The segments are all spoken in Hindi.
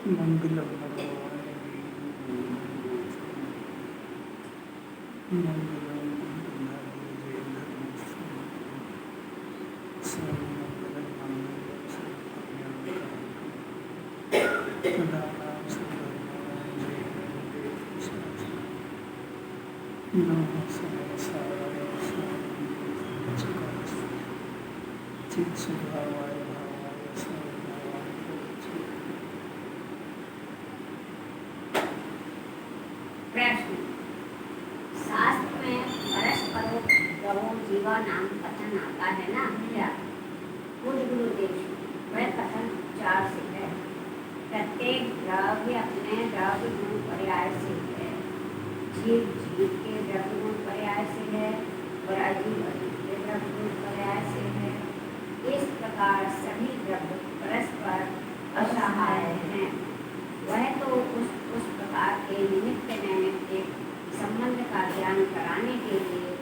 मंगलम प्रश्न। शास्त्र में परस्परो जीवा नाम कथन आता है ना, क्या पूज्य गुरुदेव वह कथन उच्चार से है? प्रत्येक द्रव्य अपने द्रव्य गुण पर्याय से है, जीव जीव के द्रव्य गुण पर्याय से है और अजीव अजीव के द्रव्य गुण पर्याय से है। इस प्रकार सभी द्रव्य परस्पर असहाय हैं। वह तो उस प्रकार के निमित्त नैमित्तिक संबंध का ज्ञान कराने के लिए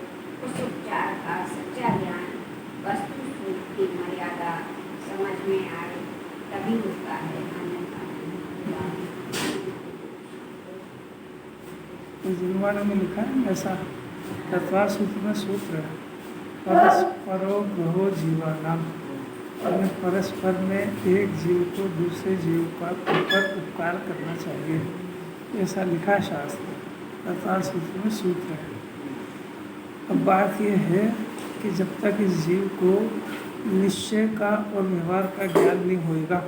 उस उपचार का सच्चा ज्ञान वस्तु सुख की मर्यादा समझ में आए तभी होता है। जिनवाणा में लिखा है ऐसा, तत्वा सूत्र में सूत्र है, परस्परो ग्रहो जीवानाम, और परस्पर में एक जीव को दूसरे जीव का ऊपर उपकार करना चाहिए, ऐसा लिखा शास्त्र। तत्वा सूत्र में सूत्र है। अब बात यह है कि जब तक इस जीव को निश्चय का और व्यवहार का ज्ञान नहीं होएगा,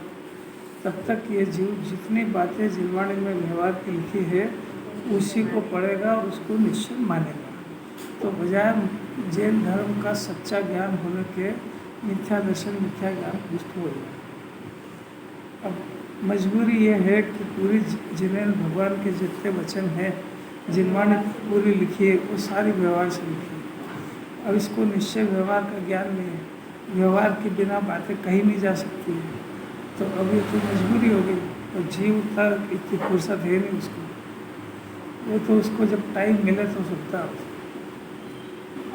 तब तक ये जीव जितनी बातें जिनवाणी में व्यवहार की लिखी है उसी को पढ़ेगा और उसको निश्चय मानेगा। तो बजाय जैन धर्म का सच्चा ज्ञान होने के मिथ्या दर्शन मिथ्या ज्ञान पुष्ट हो जाए। अब मजबूरी ये है कि पूरी जिन्हें भगवान के जितने वचन हैं जिनवाणी पूरी लिखी है वो सारी व्यवहार से लिखी है। अब इसको निश्चय व्यवहार का ज्ञान नहीं है, व्यवहार के बिना बातें कहीं नहीं जा सकती है। तो अब ये तो मजबूरी हो गई, और जीव था इतनी फुर्सत है नहीं उसको, वो तो उसको जब टाइम मिले तो सुनता है।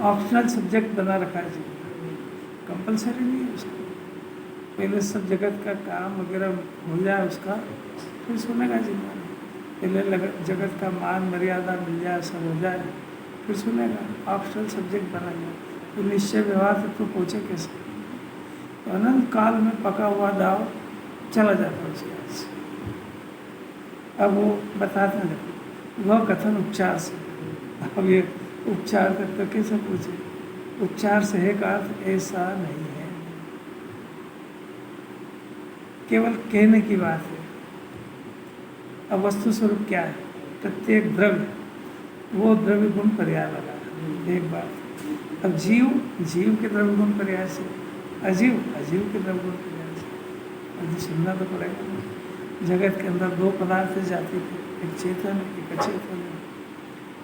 ऑप्शनल सब्जेक्ट बना रखा है जी, कंपलसरी नहीं है उसको। पहले सब जगत का काम वगैरह हो जाए उसका, फिर सुनेगा जी। पहले जगत का मान मर्यादा मिल जाए, सब हो जाए, फिर सुनेगा। ऑप्शनल सब्जेक्ट बना जाए तो निश्चय व्यवहार तक तो पहुँचे कैसे? तो अनंत काल में पका हुआ दाव चला जाता है उसके हाथ से। अब वो बताते हैं, वह कथन उपचार से। अब ये उपचार तक तो कैसे पूछे? उपचार से है का अर्थ ऐसा नहीं है, केवल कहने की बात है। अब वस्तु स्वरूप क्या है? प्रत्येक द्रव्य वो द्रव्य गुण पर्याय लगा, एक बात। अब जीव जीव के द्रव्य गुण पर्याय से, अजीव अजीव के द्रव्य गुण पर्याय से। अब सुनना तो पड़ेगा। जगत के अंदर दो पदार्थ जाते थे, एक चेतन एक अचेतन।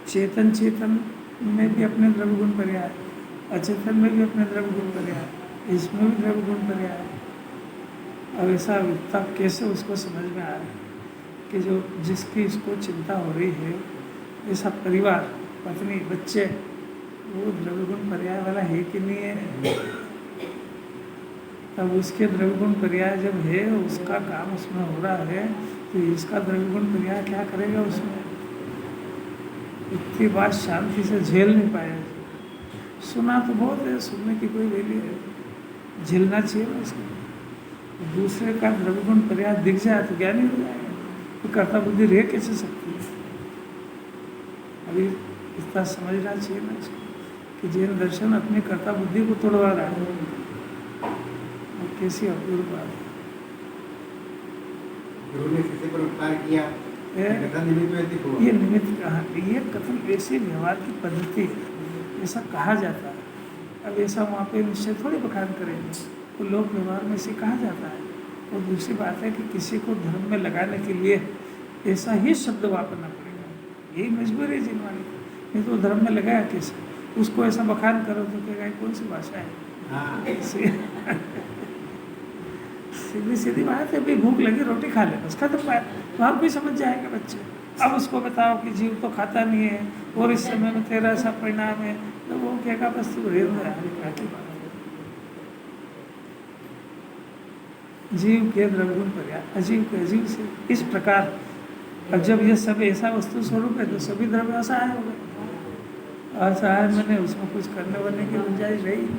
चेतन चेतन में भी अपने द्रव्य गुण पर्याय, अचेतन में भी अपने द्रव्य गुण पर्याय, इसमें भी द्रव्य गुण पर्याय। अब ऐसा तब कैसे उसको समझ में आ रहा है कि जो जिसकी इसको चिंता हो रही है, ऐसा परिवार पत्नी बच्चे, वो द्रव्य गुण पर्याय वाला है कि नहीं है? तब उसके द्रव्य गुण पर्याय जब है, उसका काम उसमें हो रहा है, तो इसका द्रव्य गुण पर्याय क्या करेगा उसमें? इतनी बात शांति से झेल नहीं पाया। सुना तो बहुत है, सुनने की कोई वैल्यू है, झेलना चाहिए ना इसको। दूसरे का द्रव्य गुण पर्याय दिख जाए तो ज्ञानी हो जाएगा। तो कर्ता बुद्धि रह कैसे सकती है? अभी इतना समझना चाहिए ना इसको कि जैन दर्शन अपनी कर्ता बुद्धि को तोड़वा रहा है। और कैसी अपूर्व बात है। गुरु ने किसी पर उपकार किया, ये निमित्त कहा, ये कथन ऐसे व्यवहार की पद्धति ऐसा कहा जाता है। अब ऐसा वहाँ पे निश्चय थोड़ी बखान करेंगे, तो लोक व्यवहार में से कहा जाता है। और दूसरी बात है कि किसी को धर्म में लगाने के लिए ऐसा ही शब्द वापरना पड़ेगा, यही मजबूरी है जिनवाणी। नहीं तो धर्म में लगाया कैसे? उसको ऐसा बखान करो तो कहेगा कौन सी भाषा है? सीधी सीधी बात है, भाई भूख लगी रोटी खा ले, बस खत्म बात। तो आप भी समझ जाएंगे बच्चे। अब उसको बताओ कि जीव तो खाता नहीं है और इस समय में तेरा ऐसा परिणाम है, तो वो कहेगा बस तू रेल में आ रही बात है। जीव के द्रव्यगुण पर्याय, अजीव के अजीव से, इस प्रकार। अब जब ये सब ऐसा वस्तु स्वरूप है तो सभी द्रव्य असहाय हो गए। असहाय मैंने उसमें कुछ करने वरने की गुंजाइश रही नहीं।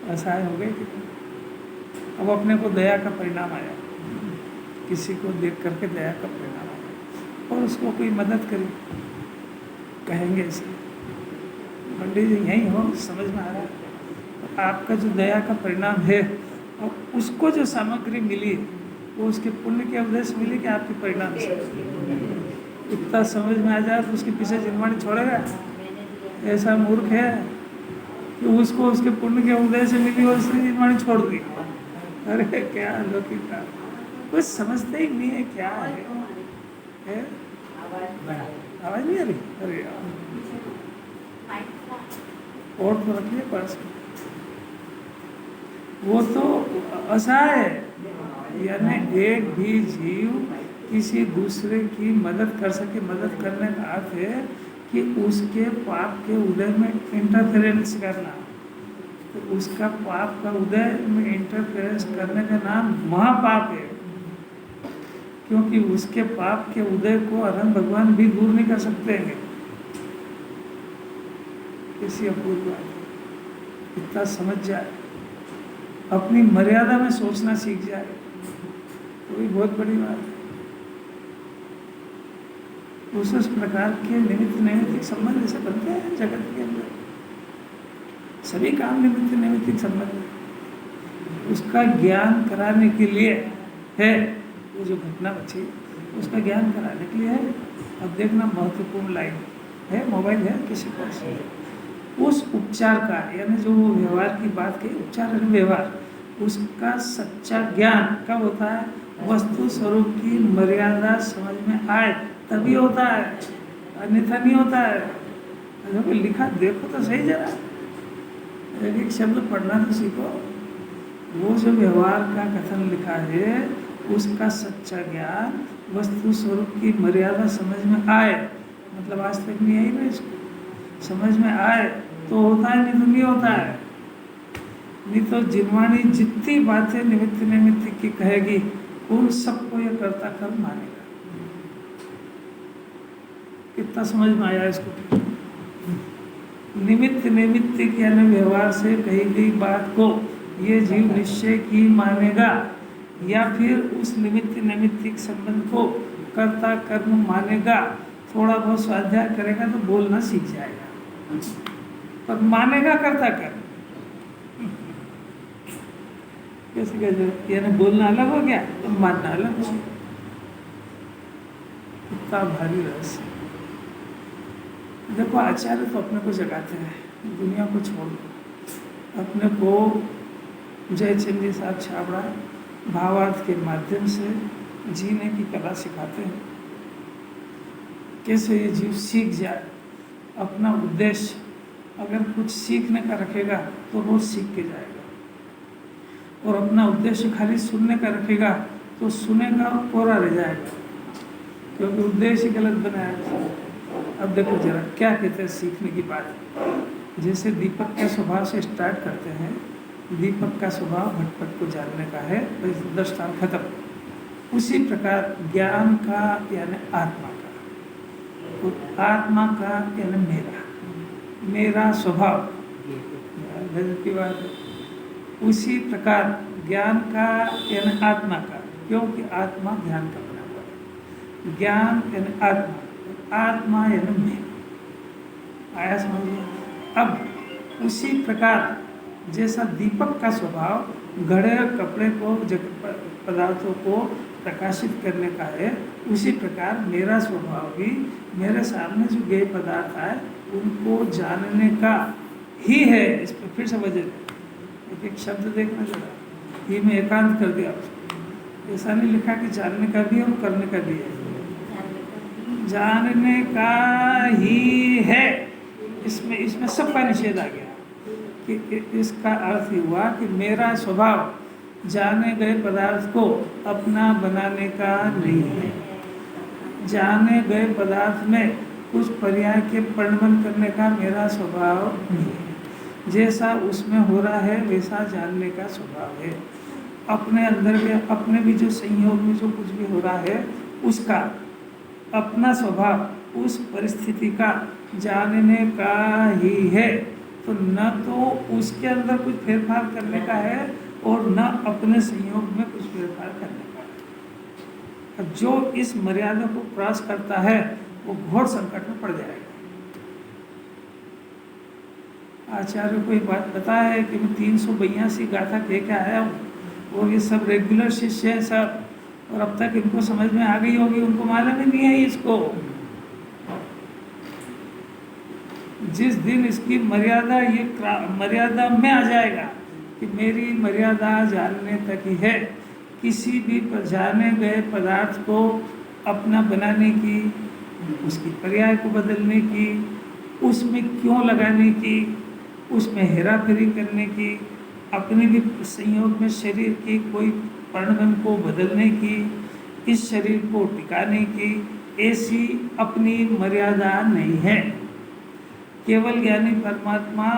असहाय हो गए कि अब अपने को दया का परिणाम आया, किसी को देख करके दया का परिणाम आया और उसको कोई मदद करी, कहेंगे इसे पंडित जी यही हो, समझ में आ रहा है। तो आपका जो दया का परिणाम है और उसको जो सामग्री मिली वो उसके पुण्य के उद्देश्य से मिली कि आपके परिणाम से। इतना समझ में आ जाए तो उसके पीछे जिनवाणी छोड़ेगा? ऐसा मूर्ख है कि उसको उसके पुण्य के उदय से मिली और उसने जिनवाणी छोड़ दी। अरे क्या लौकिक का, कुछ समझते ही नहीं है क्या है? आवाज नहीं आ रही? अरे यार, और तो रखिए पास में। वो तो असहाय है, यानी एक भी जीव किसी दूसरे की मदद कर सके। मदद करने का अर्थ है कि उसके पाप के उदय में इंटरफेरेंस करना। तो उसका पाप का उदय में इंटरफेरेंस करने का नाम महापाप है, क्योंकि उसके पाप के उदय को अनंत भगवान भी दूर नहीं कर सकते हैं। किसी अपूर्व बात है, इतना समझ जाए, अपनी मर्यादा में सोचना सीख जाए तो भी बहुत बड़ी बात है। उस प्रकार के निमित्त नैमित्तिक संबंध से बनते हैं जगत के अंदर। सभी काम निमित्त नैमित्तिक संबंध है। उसका ज्ञान कराने के लिए है, वो जो घटना बची उसका ज्ञान कराने के लिए है। अब देखना महत्वपूर्ण लाइन है, मोबाइल है किसी पास, उस उपचार का, यानी जो व्यवहार की बात की, उपचार यानी व्यवहार, उसका सच्चा ज्ञान कब होता है? वस्तु स्वरूप की मर्यादा समझ में आए तभी होता है, अन्यथा नहीं होता है। अगर लिखा देखो तो सही, जरा एक एक शब्द पढ़ना तो सीखो। वो जो व्यवहार का कथन लिखा है उसका सच्चा ज्ञान वस्तु स्वरूप की मर्यादा समझ में आए, मतलब आज तक नहीं आई ना, इसको समझ में आए तो होता है, नहीं तो नहीं होता है। नहीं तो जिनवाणी जितनी बातें निमित्त नैमित्तिक की कहेगी उन सबको यह कर्ता कर्म मानेगा। कितना समझ में आया इसको? निमित्त नैमित्तिक यानी व्यवहार से कही गई बात को ये जीव निश्चय की मानेगा, या फिर उस निमित्त नैमित्तिक संबंध को कर्ता कर्म मानेगा। थोड़ा बहुत स्वाध्याय करेगा तो बोलना सीख जाएगा, पर मानेगा कर्ता कर्म। कैसे कह, यानी बोलना अलग हो गया तो मानना अलग हो गया। कितना भारी रहस्य। देखो आचार्य तो अपने को जगाते हैं, दुनिया को छोड़ दो। अपने को जयचंद जी साहब छाबड़ा भावार्थ के माध्यम से जीने की कला सिखाते हैं, कैसे ये जीव सीख जाए अपना उद्देश्य। अगर कुछ सीखने का रखेगा तो रोज सीख के जाएगा, और अपना उद्देश्य खाली सुनने का रखेगा तो सुनेगा और कोरा रह जाएगा, क्योंकि उद्देश्य गलत बनाया। अब देखो जरा क्या कहते हैं सीखने की बात। जैसे दीपक के स्वभाव से स्टार्ट करते हैं, दीपक का स्वभाव भटपट को जानने का है, दृष्टान खत्म। उसी प्रकार ज्ञान का यानी आत्मा का, तो आत्मा का यानी मेरा स्वभाव, गजब की बात है। उसी प्रकार ज्ञान का यानी आत्मा का, क्योंकि आत्मा ध्यान का बना हुआ है। ज्ञान यानी आत्मा, आत्मा यानी मैं। आया समझिए? अब उसी प्रकार जैसा दीपक का स्वभाव घड़े कपड़े को पदार्थों को प्रकाशित करने का है, उसी प्रकार मेरा स्वभाव भी मेरे सामने जो गए पदार्थ आए उनको जानने का ही है। इस पर फिर समझे, एक एक शब्द देखना जरा, ये मैं एकांत कर दिया उसको। ऐसा नहीं लिखा कि जानने का भी है और करने का भी है, जानने का ही है। इसमें सबका निषेध आ गया कि इसका अर्थ ही हुआ कि मेरा स्वभाव जाने गए पदार्थ को अपना बनाने का नहीं है। जाने गए पदार्थ में कुछ पर्याय के परिणमन करने का मेरा स्वभाव नहीं है। जैसा उसमें हो रहा है वैसा जानने का स्वभाव है। अपने अंदर के अपने भी जो संयोग में जो कुछ भी हो रहा है उसका अपना स्वभाव उस परिस्थिति का जानने का ही है। तो न तो उसके अंदर कुछ फेरफार करने का है और न अपने संयोग में कुछ फेरफार करने का है। जो इस मर्यादा को क्रॉस करता है वो घोर संकट में पड़ जाएगा। आचार्य को एक बात पता है कि मैं 382 गाथा कह के आया हूँ, और ये सब रेगुलर शिष्य हैं सब, और अब तक इनको समझ में आ गई होगी, उनको मालूम ही नहीं है इसको। जिस दिन इसकी मर्यादा ये मर्यादा में आ जाएगा कि मेरी मर्यादा जानने तक ही है, किसी भी जाने गए पदार्थ को अपना बनाने की, उसकी पर्याय को बदलने की, उसमें क्यों लगाने की, उसमें हेरा फेरी करने की, अपने भी संयोग में शरीर की कोई वर्णन को बदलने की, इस शरीर को टिकाने की ऐसी अपनी मर्यादा नहीं है। केवल ज्ञानी परमात्मा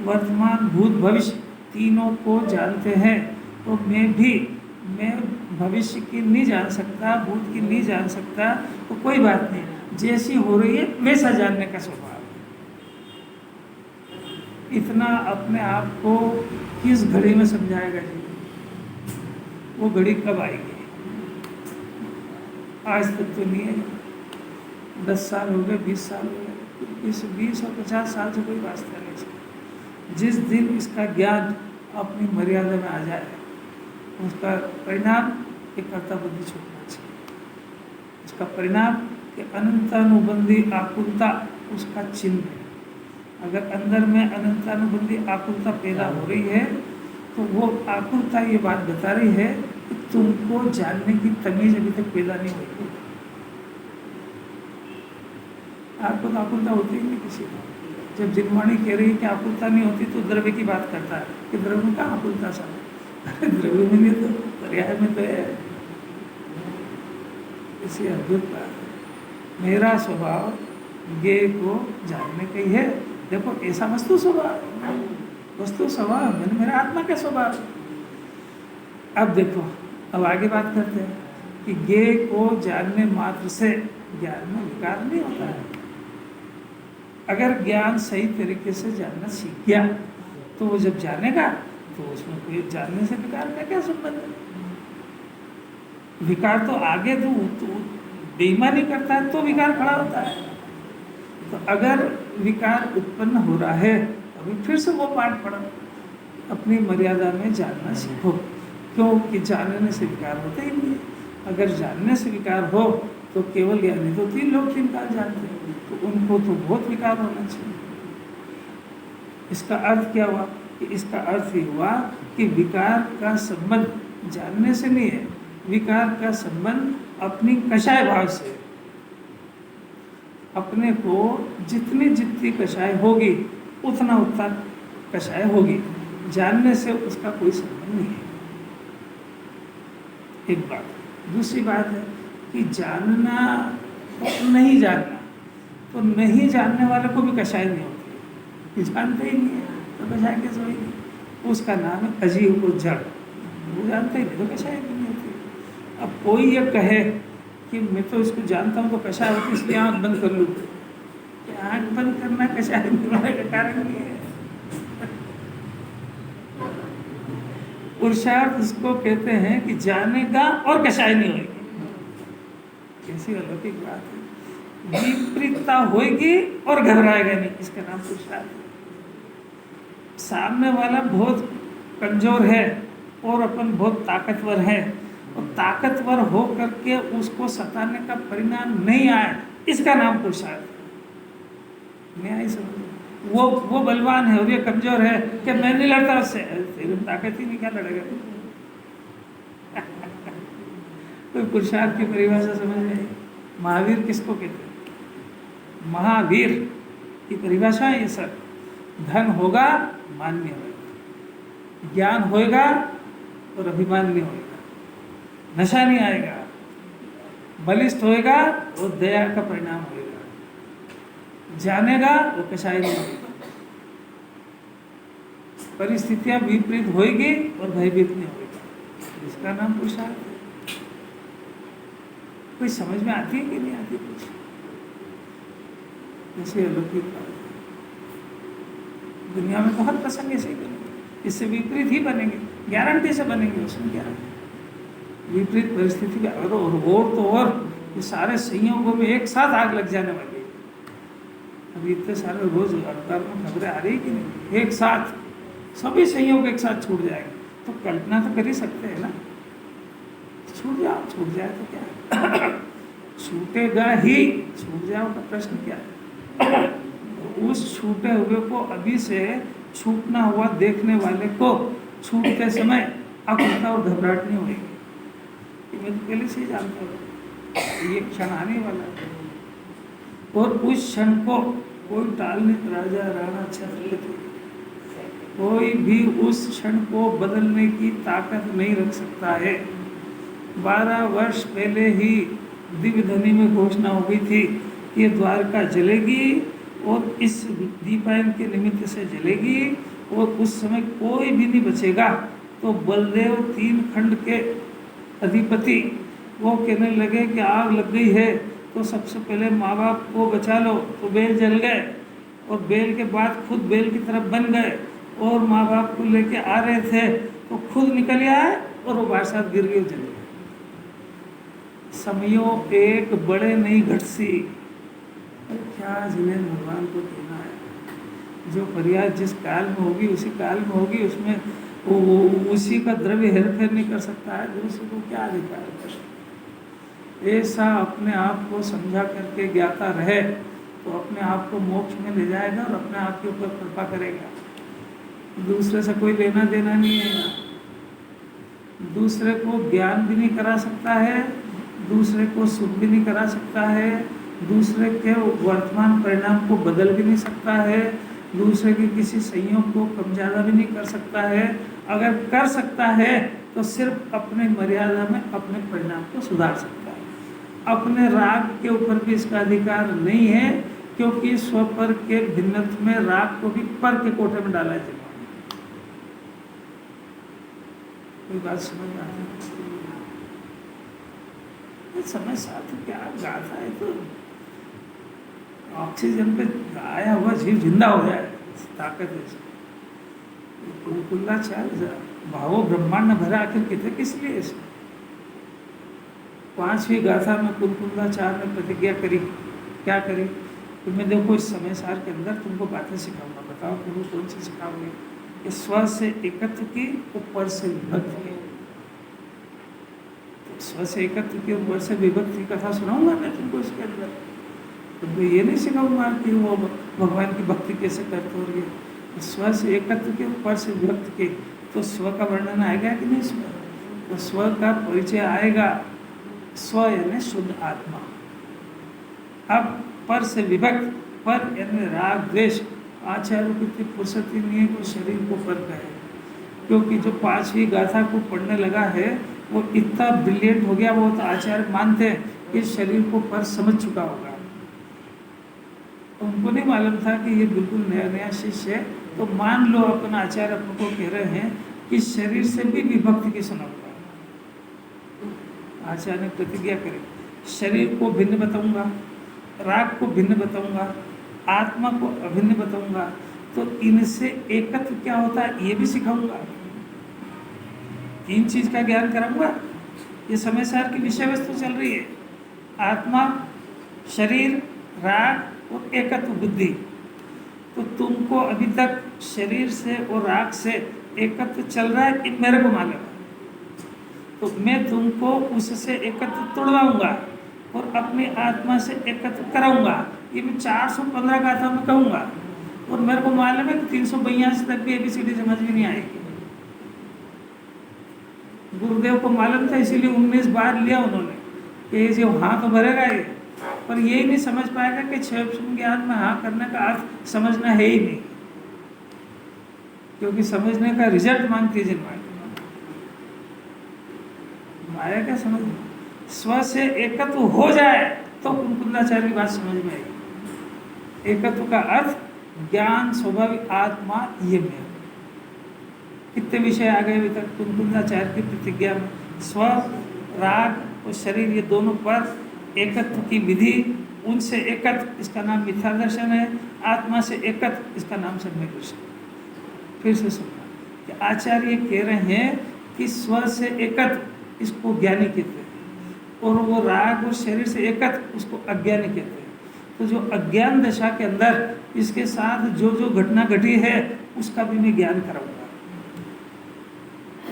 वर्तमान भूत भविष्य तीनों को जानते हैं। तो मैं भविष्य की नहीं जान सकता, भूत की नहीं जान सकता, तो कोई बात नहीं, जैसी हो रही है वैसा जानने का स्वभाव है। इतना अपने आप को किस घड़ी में समझाएगा जी? वो घड़ी कब आएगी? आज तक तो नहीं है। 10 साल हो गए, 20 साल हो गए, इस 20 और 50 साल से कोई वास्ता नहीं। जिस दिन इसका ज्ञान अपनी मर्यादा में आ जाए उसका परिणाम एक कर्ता बुद्धि छूटना चाहिए। उसका परिणाम कि अनंतानुबंधी आकुलता उसका चिन्ह है। अगर अंदर में अनंतानुबंधी आकुलता पैदा हो रही है तो वो आकुलता ये बात बता रही है कि तुमको जानने की तमीज अभी तक पैदा नहीं हुई। आपको तो आकुलता होती ही नहीं किसी को। जब जिनवाणी कह रही है कि आकुलता नहीं होती तो द्रव्य की बात करता है कि द्रव्य में कहाँ आकुलता सब? द्रव्य में नहीं तो पर्याय में तो है। इसी अद्भुत बात है। मेरा स्वभाव ज्ञ को जानने का ही है। देखो ऐसा वस्तु स्वभाव मैंने मेरा आत्मा का स्वभाव। अब देखो, अब आगे बात करते हैं कि ज्ञ को जानने मात्र से ज्ञान में विकार नहीं होता है। अगर ज्ञान सही तरीके से जानना सीख गया तो वो जब जानेगा तो उसमें कोई जानने से विकार का क्या संबंध है? विकार तो आगे तो बेईमानी करता है तो विकार खड़ा होता है। तो अगर विकार उत्पन्न हो रहा है अभी फिर से वो पाठ पढ़ो, अपनी मर्यादा में जानना सीखो, क्योंकि जानने से विकार होते ही नहीं। अगर जानने से विकार हो तो केवल ज्ञानी तो 3 लोग 3 काल जानते हैं, तो उनको तो बहुत विकार होना चाहिए। इसका अर्थ क्या हुआ? कि इसका अर्थ ये हुआ कि विकार का संबंध जानने से नहीं है, विकार का संबंध अपनी कषाय भाव से। अपने को जितनी कषाय होगी उतना कषाय होगी, जानने से उसका कोई संबंध नहीं है। एक बात। दूसरी बात है कि जानना और नहीं जानना, तो नहीं जानने वाले को भी कषाय नहीं होती, कि जानते ही नहीं है तो कषाय कैसे होगी? उसका नाम है अजीब और जड़। वो जानते ही नहीं तो कषाय नहीं होती। अब कोई ये कहे कि मैं तो इसको जानता हूँ तो कषाय होती इसलिए आँख बंद कर लूँ, आँख बंद करना कषाय होने का कारण नहीं है। पुरुषार्थ उसको कहते हैं कि जानेगा और कषाय नहीं होगी। कैसी अलौकिक बात है। विपरीतता होगी और घबराएगा नहीं, इसका नाम पुरुषार्थ है। सामने वाला बहुत कमजोर है और अपन बहुत ताकतवर है, और ताकतवर हो करके उसको सताने का परिणाम नहीं आए, इसका नाम पुरुषार्थ है। न्याय समझो। वो बलवान है और ये कमजोर है कि मैं नहीं लड़ता उससे, तेरी ताकत ही नहीं, क्या लड़ेगा? कोई पुरुषार्थ की परिभाषा समझ में आई? महावीर किसको कहते हैं? महावीर की परिभाषा है ये सब। धन होगा मान्य होगा, ज्ञान होएगा और अभिमान नहीं होएगा, नशा नहीं आएगा, बलिष्ठ होएगा और दया का परिणाम होएगा, जानेगा वो कषाय नहीं होगा, परिस्थितियां विपरीत होएगी और भयभीत नहीं होएगा। इसका नाम पुरुषार्थ है। कोई समझ में आती है कि नहीं आती कुछ? जैसे अलौकिक बात है, दुनिया में तो हर प्रसंग ऐसे ही बनेंगे, इससे विपरीत ही बनेंगे, गारंटी से बनेंगे। उसमें क्या है? विपरीत परिस्थिति में और तो और ये सारे संयोगों में एक साथ आग लग जाने वाली है। अभी इतने सारे रोज अखबार में खबरें आ रही कि नहीं, एक साथ सभी संयोग एक साथ छूट जाएंगे। तो कल्पना तो कर ही सकते हैं ना, छूट जाए तो क्या छूटेगा ही, छूट जाओ का प्रश्न क्या है? उस छूटे हुए को अभी से छूटना हुआ देखने वाले को छूटते समय अकुलता और घबराहट नहीं होगी। मैं तो पहले से ही जानता हूँ ये क्षण आने वाला है, और उस क्षण को कोई टाल नहीं, राजा राणा छत्रपति कोई भी उस क्षण को बदलने की ताकत नहीं रख सकता है। 12 वर्ष पहले ही दिव्य ध्वनि में घोषणा हो गई थी कि ये द्वारका जलेगी और इस दीपायन के निमित्त से जलेगी, और उस समय कोई भी नहीं बचेगा। तो बलदेव 3 खंड के अधिपति वो कहने लगे कि आग लग गई है तो सबसे पहले माँ बाप को बचा लो, तो बेल जल गए, और बेल के बाद खुद बेल की तरफ बन गए, और माँ बाप को लेके आ रहे थे तो खुद निकल आए और वो बारसात गिर गई, जल गए। समयो एक बड़े नहीं घटसी। क्या जिन्हें भगवान को कहना है, जो फरियाद जिस काल में होगी उसी काल में होगी, उसमें वो उसी का द्रव्य हेरफेर नहीं कर सकता है, दूसरे को क्या अधिकार है? ऐसा अपने आप को समझा करके ज्ञाता रहे तो अपने आप को मोक्ष में ले जाएगा और अपने आप के ऊपर कृपा करेगा। दूसरे से कोई लेना देना नहीं है, दूसरे को ज्ञान भी नहीं करा सकता है, दूसरे को सुख भी नहीं करा सकता है, दूसरे के वर्तमान परिणाम को बदल भी नहीं सकता है, दूसरे के किसी संयोग को कम ज़्यादा भी नहीं कर सकता है। अगर कर सकता है तो सिर्फ अपने मर्यादा में अपने परिणाम को सुधार सकता है। अपने राग के ऊपर भी इसका अधिकार नहीं है, क्योंकि स्वपर के भिन्नत्व में राग को भी पर के कोठे में डाला जाए। कोई बात समझ में आती है? समय साथ क्या गाता है, तो ऑक्सीजन पे आया हुआ जीव जिंदा हो जाए, ताकत है। कुलकुल्लाचार भावो ब्रह्मांड भरा, आखिर कितने किस लिए इसमें? 5वीं गाथा में कुलकुल्लाचार ने प्रतिज्ञा करी, क्या करी? तो मैं देखो इस समय सार के अंदर तुमको बातें सिखाऊंगा, बताओ तुम कौन सी सिखाओगे? कि स्व से एकत्व की, ऊपर से विभक्त की। तो स्व से एकत्व की, ऊपर से विभक्त की कथा सुनाऊंगा मैं तुमको इसके अंदर। तुमको ये नहीं सिखाऊंगा कि वो भगवान की भक्ति कैसे करते हो रही है। स्व से एकत्व के, ऊपर से विभक्त के, तो स्व का वर्णन आएगा कि नहीं इसमें? तो स्व का परिचय आएगा। स्व यानी शुद्ध आत्मा। अब पर से विभक्त, पर यानी राग द्वेष। आचार्यों की इतनी फुर्सत ही नहीं है कि शरीर को पर कहे, क्योंकि जो 5वीं गाथा को पढ़ने लगा है वो इतना ब्रिलियंट हो गया, वो तो आचार्य मानते हैं कि शरीर को पर समझ चुका होगा। उनको नहीं मालूम था कि ये बिल्कुल नया नया शिष्य है, तो मान लो अपना आचार्य अपन को कह रहे हैं कि शरीर से भी विभक्ति की सुनाऊंगा। आचार्य ने प्रतिज्ञा करी, शरीर को भिन्न बताऊंगा, राग को भिन्न बताऊंगा, आत्मा को अभिन्न बताऊंगा, तो इनसे एकत्व क्या होता है ये भी सिखाऊंगा। 3 चीज का ज्ञान कराऊंगा। ये समय सार की विषय वस्तु चल रही है, आत्मा, शरीर, राग और एकत्व बुद्धि। तो तुमको अभी तक शरीर से और राग से एकत्व चल रहा है, ये मेरे को मालूम है, तो मैं तुमको उससे एकत्व तोड़वाऊंगा और अपनी आत्मा से एकत्व कराऊंगा। ये मैं 415 गाथा में कहूँगा, और मेरे को मालूम है कि 382 तक भी ABCD समझ में नहीं आएगी। गुरुदेव को मालूम था, इसीलिए 19 बार लिया उन्होंने कि जो हाँ तो भरेगा ये, पर यही नहीं समझ पाएगा कि 6 ज्ञान में हाँ करने का अर्थ समझना है ही नहीं, क्योंकि समझने का रिजल्ट मांगती है जिन माया क्या समझ। स्व से एकत्व हो जाए तो कुलकुल्लाचार्य की बात समझ में आएगी। एकत्व का अर्थ ज्ञान, स्वाभाविक आत्मा, ये में कितने विषय आ गए अभी तक कुंकुंदाचार्य की प्रतिज्ञा में। स्व, राग और शरीर, ये दोनों पर एकत्व की विधि, उनसे एकत्व, इसका नाम मिथ्या दर्शन है। आत्मा से एकत्व, इसका नाम सम्यक दर्शन। फिर से सुनना कि आचार्य कह रहे हैं कि स्व से एकत्व, इसको ज्ञानी कहते हैं, और वो राग और शरीर से एकत्व, उसको अज्ञानी कहते हैं। तो जो अज्ञान दशा के अंदर इसके साथ जो जो घटना घटी है, उसका भी मैं ज्ञान कराऊंगा।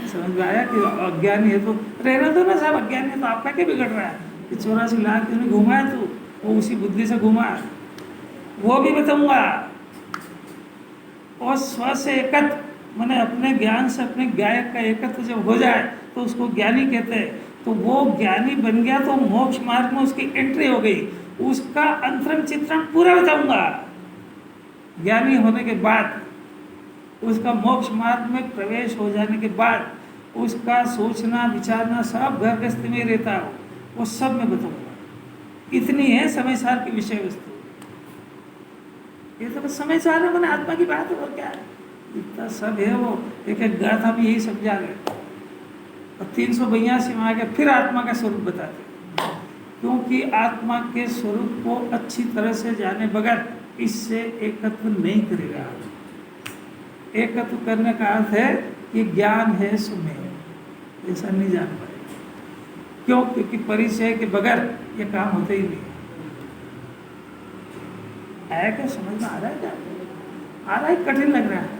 समझ में आया कि अज्ञानी है तो रहना दो ना साहब, अज्ञानी है तो आपका क्या बिगड़ रहा है कि 84 लाख किसने घुमा है, तो वो उसी बुद्धि से घुमा है, वो भी बताऊंगा। और स्व से एकत्व, मैंने अपने ज्ञान से अपने गायक का एकत्व जब हो जाए तो उसको ज्ञानी कहते हैं। तो वो ज्ञानी बन गया तो मोक्ष मार्ग में उसकी एंट्री हो गई, उसका अंतरंग चित्रण पूरा बताऊंगा। ज्ञानी होने के बाद, उसका मोक्ष मार्ग में प्रवेश हो जाने के बाद, उसका सोचना विचारना सब घर गृहस्थी में रहता हो, वो सब मैं बताऊंगा। इतनी है समय सार की विषय वस्तु। ये तो बस समय सार है, मैंने आत्मा की बात है, और क्या है, इतना सब है। वो एक एक गाथा में यही समझा गए। और 382 में आगे फिर आत्मा का स्वरूप बताते, क्योंकि आत्मा के स्वरूप को अच्छी तरह से जाने बगैर इससे एकत्व नहीं करेगा। एकत्व करने का अर्थ है कि ज्ञान है सुमे, ऐसा नहीं जान पाएगा। क्यों? क्योंकि परिचय के बगैर ये काम होते ही नहीं। आया क्या? समझ में आ रहा है क्या? आ रहा है? कठिन लग रहा है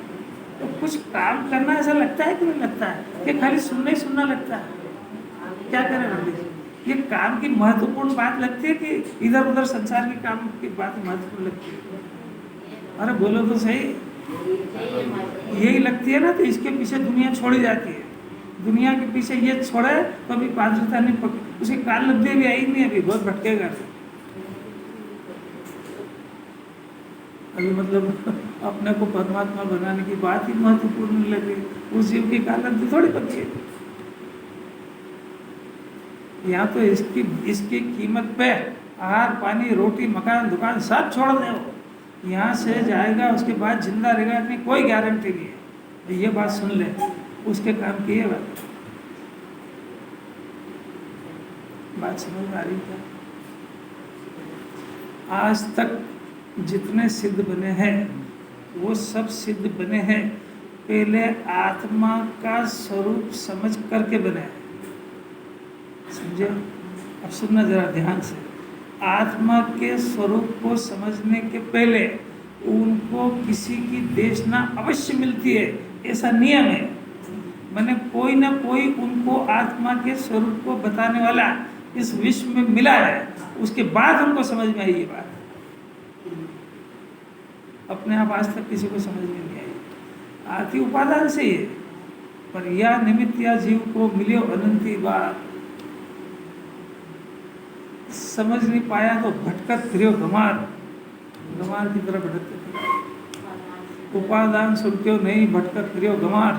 तो कुछ काम करना ऐसा लगता है कि नहीं लगता है कि खाली सुनना ही सुनना लगता है? क्या करें रवि? ये काम की महत्वपूर्ण बात लगती है कि इधर उधर संसार के काम की बात महत्वपूर्ण लगती है? अरे बोलो तो सही, यही लगती है ना, तो इसके पीछे दुनिया छोड़ी जाती है। दुनिया के पीछे ये छोड़े तो अभी पात्रता नहीं पकड़ी, उसकी काल लब्धि भी आई नहीं, अभी बहुत भटकेगा। अभी मतलब अपने को परमात्मा बनाने की बात ही महत्वपूर्ण नहीं लग रही, उस जीव की काल लब्धि थोड़ी पक्की है। यहाँ तो इसकी कीमत पे आहार पानी रोटी मकान दुकान सब छोड़ दे, यहाँ से जाएगा उसके बाद जिंदा रहेगा अपनी कोई गारंटी नहीं है। तो ये बात सुन ले, उसके काम की है बात समझ में आ रही क्या? आज तक जितने सिद्ध बने हैं वो सब सिद्ध बने हैं पहले आत्मा का स्वरूप समझ करके बने हैं। समझे? अब सुनना जरा ध्यान से। आत्मा के स्वरूप को समझने के पहले उनको किसी की देशना अवश्य मिलती है, ऐसा नियम है। मैंने कोई ना कोई उनको आत्मा के स्वरूप को बताने वाला इस विश्व में मिला है, उसके बाद उनको समझ में आई ये बात। अपने आप आज तक किसी को समझ में नहीं आई, आती उपादान से ही है। पर या निमित्त या जीव को मिले अनंती बात, समझ नहीं पाया तो भटकत फिरो गमार की तरह भटकते फिरो। उपादान सुनते नहीं भटकत फिरो गमार,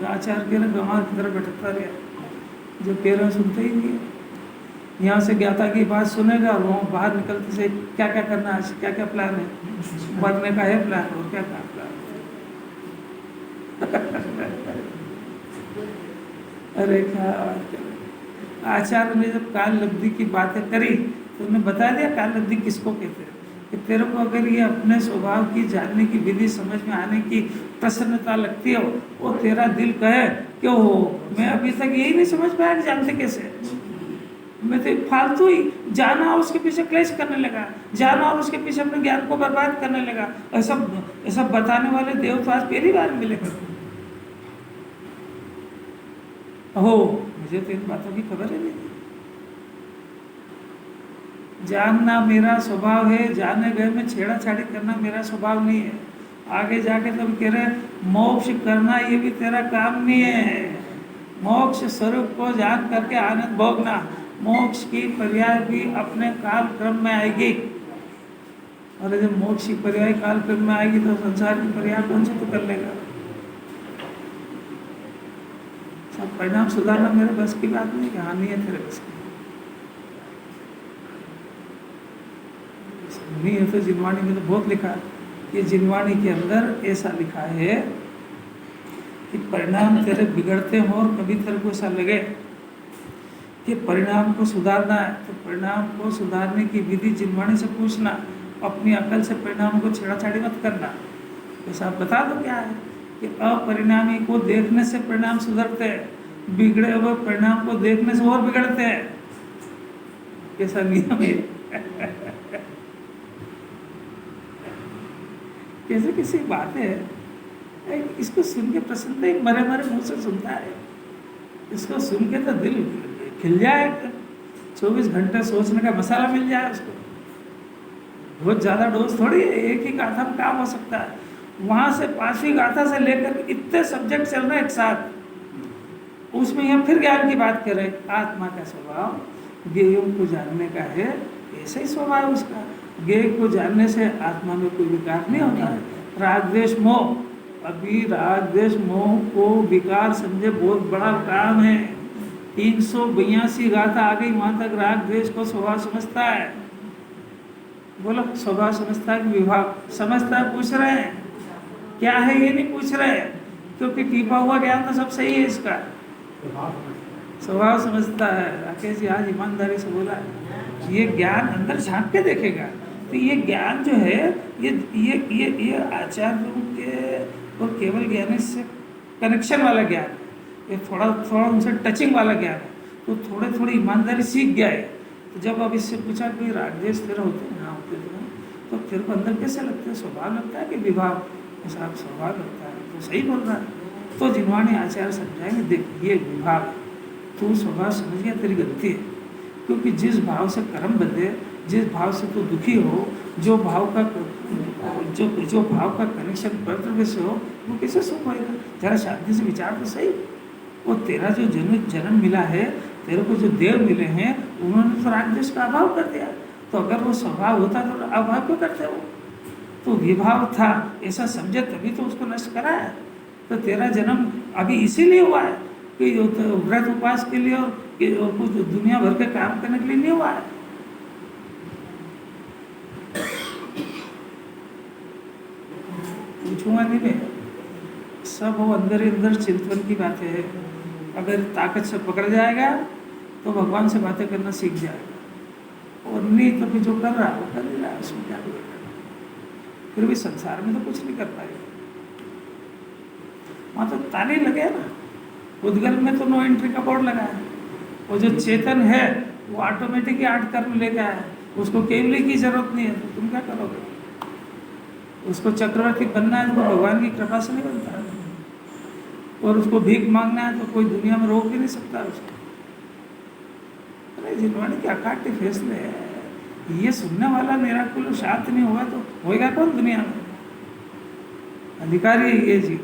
आचार्य के ना गमार की तरह भटकता रहा, जो कह रहे सुनते ही नहीं है। यहाँ से ज्ञाता की बात सुनेगा और वहाँ बाहर निकलते से क्या क्या करना है, क्या क्या प्लान है, मरने का है प्लान, और क्या क्या प्लान। अरे क्या आचार्य ने जब काल लब्धि की बातें करी तो उन्हें बता दिया काल लब्धि किसको कहते हैं। कि तेरे को अगर ये अपने स्वभाव की जानने की विधि समझ में आने की प्रसन्नता लगती हो, वो तेरा दिल कहे क्यों हो, मैं अभी तक यही नहीं समझ पाया कि जानते कैसे। मैं तो फालतू ही जाना और उसके पीछे क्लेश करने लगा, जाना और उसके पीछे अपने ज्ञान को बर्बाद करने लगा। ऐसा बताने वाले देव तो आज पहली बार मिले। हो मुझे तो इन बातों की खबर ही नहीं। जानना मेरा स्वभाव है, जाने गए में छेड़ाछाड़ी करना मेरा स्वभाव नहीं है। आगे जाके तुम कह रहे मोक्ष करना ये भी तेरा काम नहीं है। मोक्ष स्वरूप को जान करके आनंद भोगना, मोक्ष की पर्याय भी अपने काल क्रम में आएगी। और जब मोक्ष की पर्याय काल क्रम में आएगी तो संसार की पर्याय कौन सा तो कर लेगा। सब परिणाम सुधारना मेरे बस की बात नहीं कि हानि है तेरे बस की नहीं है। तो जिनवाणी में तो बहुत लिखा है कि जिनवाणी के अंदर ऐसा लिखा है कि परिणाम तेरे बिगड़ते हों और कभी तेरे को ऐसा लगे कि परिणाम को सुधारना है, तो परिणाम को सुधारने की विधि जिनवाणी से पूछना, अपनी अकल से परिणाम को छेड़ाछाड़ी मत करना। ऐसा आप बता दो क्या है कि अपरिणामी को देखने से परिणाम सुधरते हैं, बिगड़े हुए परिणाम को देखने से और बिगड़ते हैं। कैसा नियम है? कैसे किसी बात है, इसको सुन के प्रसन्न ही मरे मरे मुंह से सुनता है। इसको सुन के तो दिल खिल जाए, 24 घंटे सोचने का मसाला मिल जाए उसको। बहुत ज़्यादा डोज थोड़ी है, एक ही गाथा में काम हो सकता है। वहाँ से 5वीं गाथा से लेकर इतने सब्जेक्ट चल रहे हैं एक साथ, उसमें हम फिर ज्ञान की बात करें। आत्मा का स्वभाव ज्ञेयों को जानने का है, ऐसा ही स्वभाव उसका। ज्ञेय को जानने से आत्मा में कोई विकार नहीं होता है। राग द्वेष मोह, अभी राग द्वेष मोह को विकार समझे बहुत बड़ा काम है। 382 गाथा आ गई, वहाँ तक राग द्वेष को स्वभाव समझता है। बोलो, स्वभाव समझता है कि विभाग समझता है? पूछ रहे हैं क्या है, ये नहीं पूछ रहे हैं, क्योंकि टीपा हुआ ज्ञान तो सब सही है इसका। स्वभाव समझता है। राकेश जी आज ईमानदारी से बोला, ये ज्ञान अंदर झांक के देखेगा तो ये ज्ञान जो है ये आचार्यों के और केवल ज्ञानी से कनेक्शन वाला ज्ञान है। ये थोड़ा थोड़ा उनसे टचिंग वाला ज्ञान है। तो थोड़े थोड़ी ईमानदारी सीख गया है। तो जब अब इससे पूछा कि राग द्वेष तेरा होते हैं? हाँ होते हैं। तो फिर को अंदर कैसे लगते हैं? स्वभाव लगता है कि विभाग? ऐसा स्वभाव लगता है। तो सही बोल रहा है। तो जिनवाणी आचार्य समझाएंगे, देख ये विभाग है, तू स्वभाव समझ गया, तेरी गलती है। क्योंकि जिस भाव से कर्म बंधे, जिस भाव से तू दुखी हो, जो भाव का कनेक्शन कर्तव्य से हो, वो कैसे सुख होएगा? जरा शांति से विचार तो सही। वो तेरा जो जन्म मिला है, तेरे को जो देव मिले हैं, उन्होंने तो राग द्वेष का अभाव कर दिया। तो अगर वो स्वभाव होता तो अभाव क्यों करते वो? तो विभाव था ऐसा समझे तभी तो उसको नष्ट कराया। तो तेरा जन्म अभी इसीलिए हुआ है कि व्रत उपवास के लिए और कुछ दुनिया भर के काम करने के लिए नहीं हुआ है। पूछूंगा नहीं मैं, सब वो अंदर ही अंदर चिंतन की बातें है। अगर ताकत से पकड़ जाएगा तो भगवान से बातें करना सीख जाएगा, और नहीं तो फिर जो कर रहा है वो कर ही रहा है, उसमें क्या करेगा? फिर भी संसार में तो कुछ नहीं कर पाएगा। वहाँ तो ताले लगे ना, उद्गल में तो नो एंट्री का बोर्ड लगा है। वो जो चेतन है वो ऑटोमेटिक ही 8 कर्म लेके आया है, उसको केवली की जरूरत नहीं है। तो तुम क्या करोगे? उसको चक्रवर्ती बनना है तो भगवान की कृपा से नहीं बनता है, और उसको भीख मांगना है तो कोई दुनिया में रोक भी नहीं सकता उसको। अरे जिनवाणी के अकाट्य फैसले है, ये सुनने वाला निराकुल शांत नहीं होगा तो होएगा कौन दुनिया में? अधिकारी है ये जी।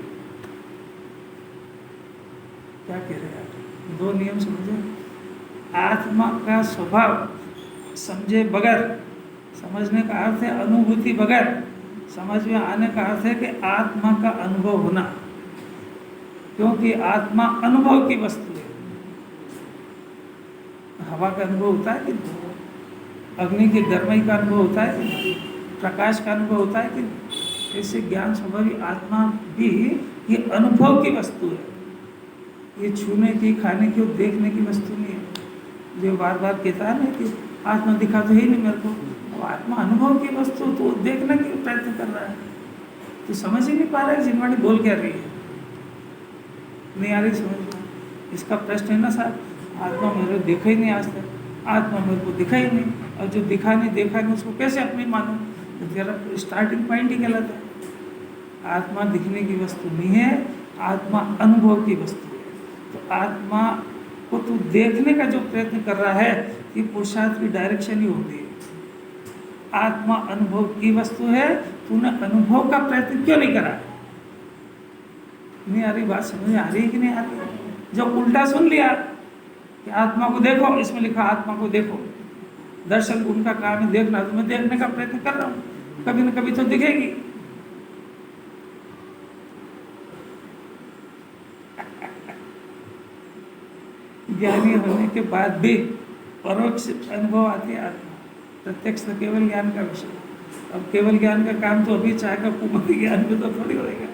क्या कह रहे हैं आप? 2 नियम समझे। आत्मा का स्वभाव समझे बगैर, समझने का अर्थ है अनुभूति बगैर, समझ में आने का अर्थ है कि आत्मा का अनुभव होना, क्योंकि आत्मा अनुभव की वस्तु है। हवा का अनुभव होता है कि अग्नि की गर्मी का अनुभव होता है कि प्रकाश का अनुभव होता है कि ऐसे ज्ञान स्वभावी आत्मा भी ये अनुभव की वस्तु है। ये छूने की, खाने की और देखने की वस्तु नहीं है। जो बार बार कहता है ना कि आत्मा दिखा तो ही नहीं मेरे को, वो आत्मा अनुभव की वस्तु, तो देखने की प्रयत्न कर रहा है। तो समझ ही नहीं पा रहा है जिनवाणी बोल क्या रही है, नहीं आ रही समझ में। इसका प्रश्न है ना साहब, आत्मा मेरे को देखा ही नहीं आज तक, आत्मा मेरे को दिखा ही नहीं, और जो दिखा नहीं देखा नहीं उसको कैसे अपनी मानूं? तो तेरा स्टार्टिंग पॉइंट ही गलत है। आत्मा दिखने की वस्तु नहीं है, आत्मा अनुभव की वस्तु है। तो आत्मा को तू देखने का जो प्रयत्न कर रहा है, ये पुरुषार्थ की डायरेक्शन ही होती है। आत्मा अनुभव की वस्तु है, तूने अनुभव का प्रयत्न क्यों नहीं करा? नहीं आ रही बात समझ आ रही है कि नहीं आ रही? जब उल्टा सुन लिया कि आत्मा को देखो, इसमें लिखा आत्मा को देखो, दर्शन उनका काम है देखना, तो मैं देखने का प्रयत्न कर रहा हूँ, कभी न कभी तो दिखेगी। ज्ञानी होने के बाद भी परोक्ष अनुभव आती है आत्मा, प्रत्यक्ष तो केवल ज्ञान का विषय। अब केवल ज्ञान का काम तो अभी चाहे का कुमारी ज्ञान में तो थोड़ी होएगा।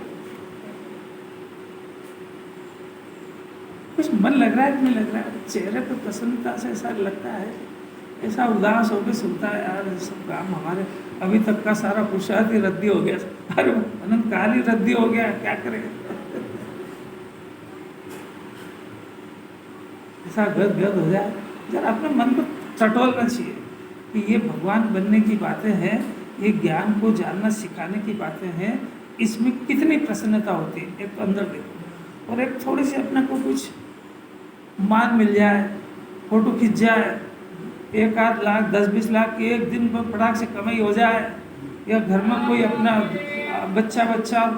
लग रहा है कि नहीं लग रहा है? चेहरे पर प्रसन्नता से ऐसा लगता है, ऐसा उदास होकर सुनता है, यार ये सब काम हमारे अभी तक का सारा पुरुषार्थ ही रद्दी हो गया। अरे अनंत काल ही रद्दी हो गया, क्या करेगा? ऐसा गद हो जाए। जरा अपने मन को टटोलना चाहिए कि ये भगवान बनने की बातें हैं, ये ज्ञान को जानना सिखाने की बातें हैं, इसमें कितनी प्रसन्नता होती है। एक तो अंदर देखो, और एक थोड़ी सी अपने को कुछ मान मिल जाए, फोटो खिंच जाए, 1-8 लाख 10-20 लाख की एक दिन पर फटाक से कमाई हो जाए, या घर में कोई अपना बच्चा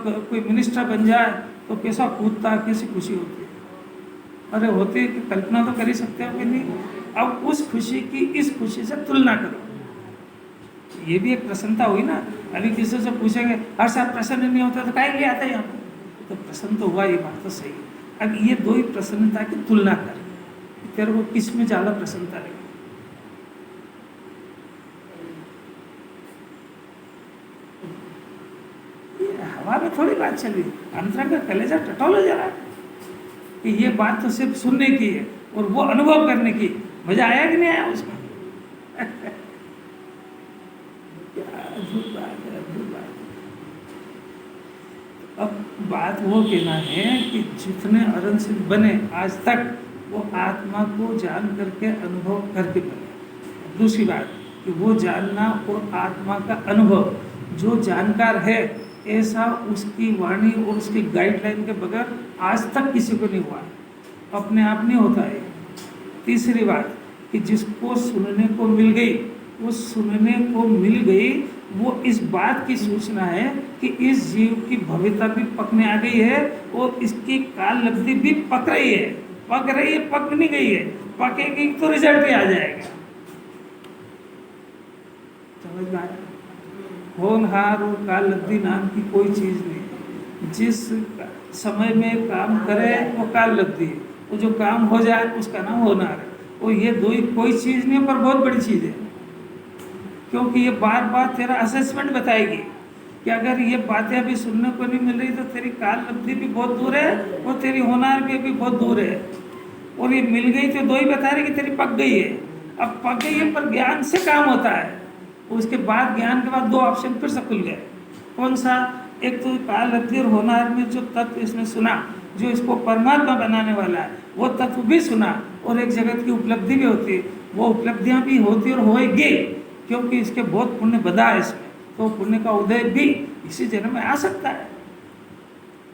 कोई मिनिस्टर बन जाए तो कैसा कूदता, कैसी खुशी होती है। अरे होती है कि कल्पना तो कर ही सकते हो कि नहीं। अब उस खुशी की इस खुशी से तुलना करो, ये भी एक प्रसन्नता हुई ना। अभी किसी से पूछेंगे हर साल प्रसन्न नहीं होता तो काहे लिए आता है यहाँ पर, तो प्रसन्न तो हुआ, ये बात तो सही है। अब ये दो ही प्रसन्नता की तुलना कर, तेरे को किस में ज़्यादा प्रसन्नता लगी। हवा में थोड़ी बात चली, अंतरंग का कलेजा टटोलो जरा कि ये बात तो सिर्फ सुनने की है और वो अनुभव करने की। मजा आया कि नहीं आया उसमें? क्या अद्भुत बात है, अद्भुत बात है। अब बात वो कहना है कि जितने अरण सिंह बने आज तक, वो आत्मा को जान करके अनुभव करके बने। दूसरी बात कि वो जानना और आत्मा का अनुभव, जो जानकार है ऐसा उसकी वाणी और उसकी गाइडलाइन के बगैर आज तक किसी को नहीं हुआ, अपने आप नहीं होता है। तीसरी बात कि जिसको सुनने को मिल गई, वो सुनने को मिल गई, वो इस बात की सूचना है कि इस जीव की भव्यता भी पकने आ गई है और इसकी काल लब्धि भी पक रही है, पक नहीं गई है, पकेगी तो रिजल्ट भी आ जाएगा। समझ में आया? होनहार और काल लब्धि नाम की कोई चीज़ नहीं। जिस समय में काम करे वो काल लब्धि है, वो जो काम हो जाए उसका नाम होनहार है। और ये दो ही कोई चीज़ नहीं है, पर बहुत बड़ी चीज़ है, क्योंकि ये बार बार तेरा असेसमेंट बताएगी कि अगर ये बातें अभी सुनने को नहीं मिल रही तो तेरी काल लब्धि भी बहुत दूर है और तेरी होनहार भी बहुत दूर है। और ये मिल गई तो दो ही बता रही कि तेरी पक गई है। अब पक गई है पर ज्ञान से काम होता है, उसके बाद ज्ञान के बाद दो ऑप्शन फिर से खुल गए। कौन सा? एक तो काल लब्धि और होनहार में जो तत्व इसने सुना, जो इसको परमात्मा बनाने वाला है, वो तत्व भी सुना, और एक जगत की उपलब्धि भी होती है, वो उपलब्धियां भी होती और होएगी, क्योंकि इसके बहुत पुण्य बधा है इसमें, तो पुण्य का उदय भी इसी जन्म में आ सकता है।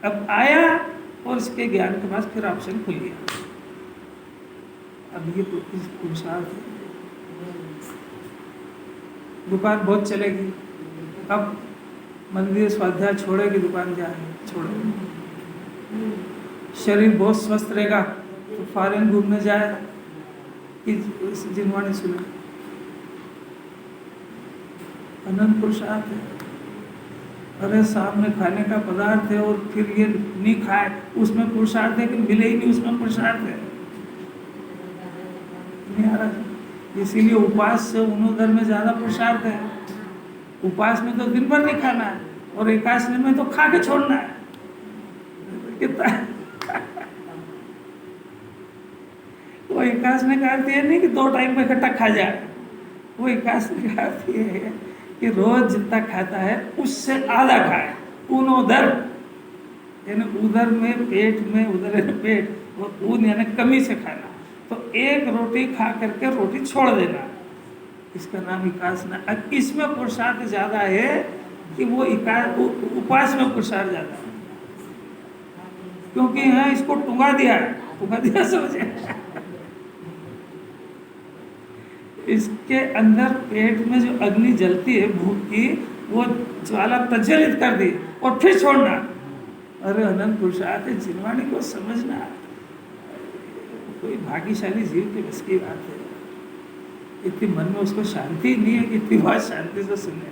अब आया और इसके ज्ञान के बाद फिर ऑप्शन खुल गया। अब ये पुरुषार्थ है। दुकान बहुत चलेगी, अब मंदिर स्वाध्याय छोड़ेगी, दुकान जाएगी छोड़ेगी। शरीर बहुत स्वस्थ रहेगा तो फॉरेन घूमने जाए कि जिनवाणी सुने। अनंत पुरुषार्थ है। अरे सामने खाने का पदार्थ है और फिर ये नहीं खाए, उसमें पुरुषार्थ है कि मिले ही नहीं, उसमें पुरुषार्थ है। नहीं आ रहा, इसीलिए उपवास से उन्नोदर में ज़्यादा पुरुषार्थ है। उपवास में तो दिन भर नहीं खाना है और एकादशी में तो खा के छोड़ना है। कितना वो एकादशी का अर्थ ये नहीं कि 2 टाइम पे इकट्ठा खा जाए, वो एकादशी का अर्थ ये है कि रोज जितना खाता है उससे आधा खाए। उन्नोदर यानी उधर में पेट में, उधर में पेट, और ऊन यानी कमी से खाना। तो एक रोटी खा करके रोटी छोड़ देना, इसका नाम एकादशी। अब इसमें पुरुषार्थ ज़्यादा है कि वो उपवास में पुरुषार्थ ज़्यादा है, क्योंकि यहाँ इसको टुंगा दिया समझे। इसके अंदर पेट में जो अग्नि जलती है भूख की, वो ज्वाला प्रज्वलित कर दी और फिर छोड़ना। अरे अनंत पुरुषार्थ है, जिनवाणी को समझना कोई भाग्यशाली जीव के बस की बात है। इतनी मन में उसको शांति नहीं है कि इतनी बात शांति से सुने।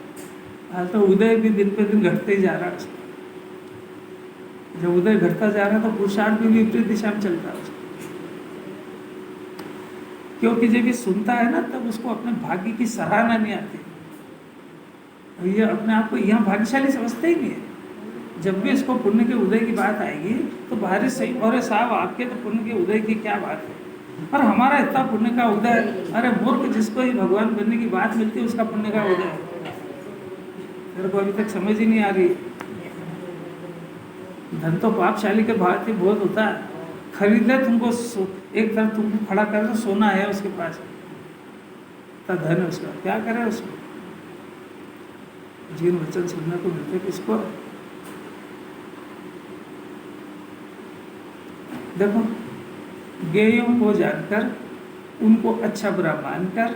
आज तो उदय भी दिन पे दिन घटते ही जा रहा है उसका। जब उदय घटता जा रहा है तो पुरुषार्थ भी विपरीत दिशा में चलता है उसका, क्योंकि जब ये सुनता है ना तब उसको अपने भाग्य की सराहना नहीं आती। ये अपने आप को यहाँ भाग्यशाली समझते ही नहीं है। जब भी इसको पुण्य के उदय की बात आएगी तो बाहरी सही और साहब आपके तो पुण्य के उदय की क्या बात है, पर हमारा इतना पुण्य का उदय, अरे मूर्ख जिसको ही भगवान बनने की बात मिलती है उसका पुण्य का उदय है। मेरे को अभी तक समझ ही नहीं आ रही। धन तो पापशाली के भांति बहुत होता है, खरीद ले तुमको एक तरफ तुमको खड़ा कर दो, सोना है उसके पास, इतना धन है उसका, क्या करे उसको। जीवन वचन सुनने को मिलते किसको। देखो, ज्ञेयों को जानकर उनको अच्छा बुरा मानकर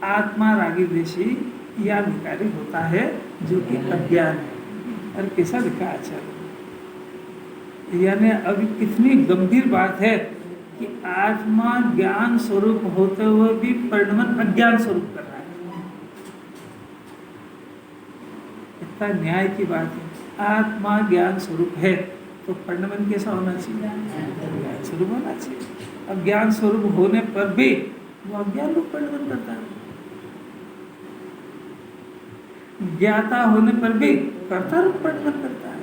आत्मा रागी देशी या भिखारी होता है जो कि अज्ञान है। और कैसा लिखा आचार्य, यानी अभी कितनी गंभीर बात है कि आत्मा ज्ञान स्वरूप होते हुए भी परिणमन अज्ञान स्वरूप कर रहा है। इतना न्याय की बात है। आत्मा ज्ञान स्वरूप है तो परिणमन कैसा होना चाहिए, ज्ञान स्वरूप होना चाहिए। अब ज्ञान स्वरूप होने पर भी वो अज्ञान रूप परिणमन करता है। ज्ञाता होने पर भी कर्ता रूप परिणमन करता है।